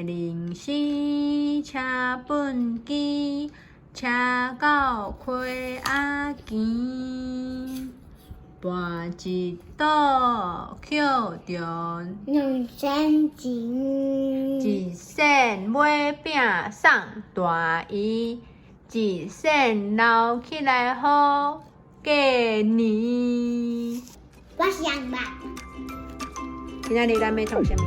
零四，车本机，车到溪仔墘，搬一倒捡着两仙钱，一仙买饼送大姨，一仙留起来好过年。我是杨爸。今仔日咱要创啥物？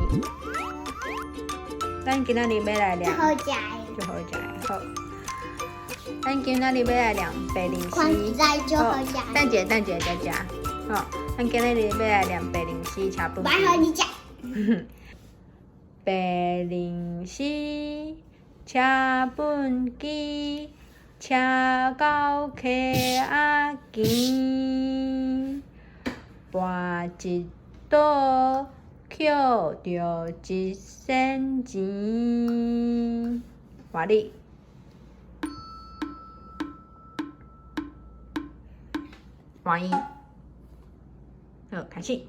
咱今仔日要来最量，好食的，最好食的。好，咱今仔日要来量白零款四。在最好食的。等一下再食。好，咱今仔日要来量白零四车本我和你机。讲，白零四车本机，车到溪仔墘，搬一倒捡着一仙钱。换你。换伊。好，开始。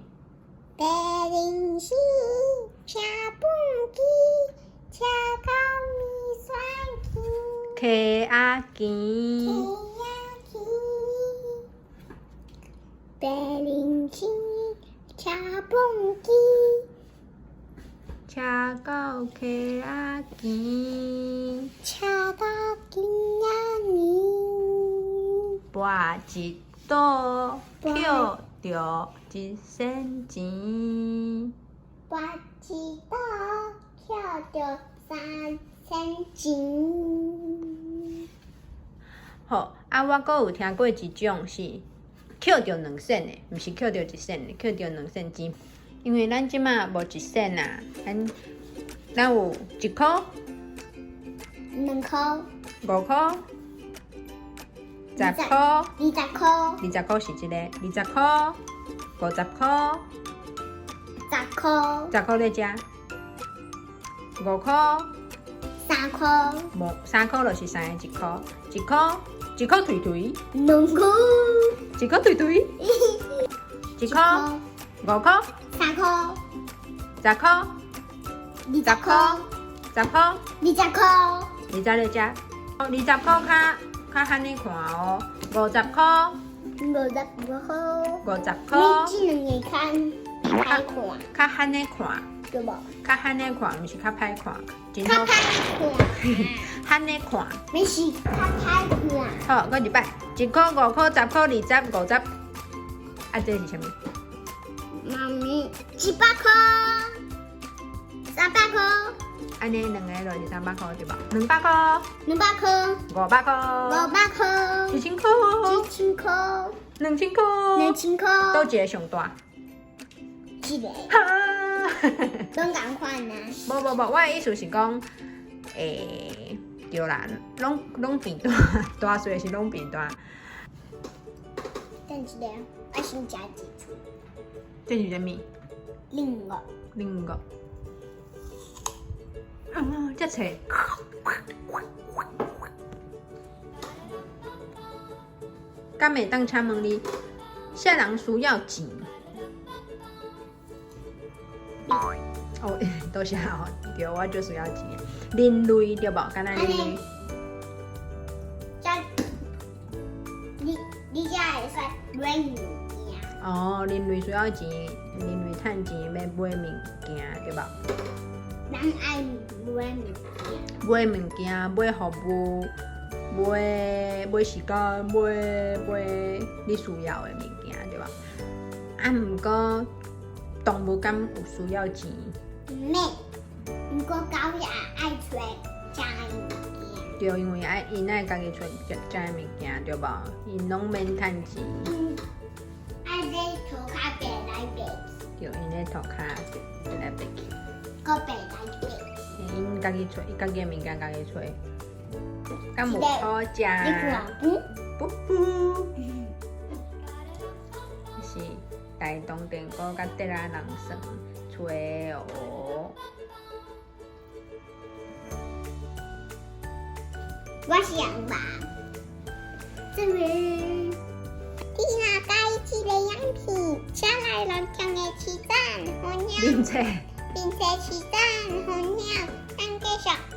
白零四，车本机，车到米线机，溪仔溪墘，仔墘。白零四，车本机，车到溪仔墘，车到今仔年，跋一倒捡着一仙钱。我一道捡着3仙钱。好，我阁有听过一种是捡着2仙的，毋是捡着1仙的，捡着2仙钱。因为咱即马无1仙啊，咱有1箍、 2块、 5箍、10箍、 20块、 20箍是一个，20箍、50箍、 10块、 10箍在遮，5箍。 3块、无3箍就是3个1箍，1箍推推2块、 ，1箍推推，1箍、5箍、 3块、 10箍、 20块、 10箍、 20块、 20在遮。20箍较罕尼看哦，50箍、 50块。 50你箍只能看歹看，较罕尼看，对无？较罕尼看，毋是较歹看，真较歹好看，看，罕尼看。没是较歹看。好，搁一摆，1箍、5箍、10箍、20、50，啊，这是啥物？妈咪，100块、300块、安尼2个就是300箍对吧？200箍、 200块、 500箍、 500块、 1000箍、 1000块、 2000箍， 2000块，倒一个上大。一个，哈，拢共款啊。无，我的意思是讲，对啦，拢变大，大岁是拢变大。等一下，我先加一次，这是啥物？另个，另个。这册。敢会当请问你，啥人需要钱？哦，多谢哦，对，我就需要钱。人类对无？敢若人类。你才会使买物件。哦，人类需要钱，人类趁钱要买物件，对吧？咱爱买物件。买物件、买服务、买时间、买你需要的物件，对吧？啊，毋过动物敢有需要钱？免，不过狗也爱找食的物件。对，因为因爱家己找食的物件，对吧？因拢免趁钱。爱在涂骹爬来爬去，对，因咧涂骹爬来爬去，搁爬来爬。因家己找，伊家己的物件家己找，敢无好食？你看，噗噗。是大东电锅甲德拉人算找的哦。我是杨爸。这是天下第一个样品，请来了将的起赞，好鸟，恁这并且起赞，好鸟，当上。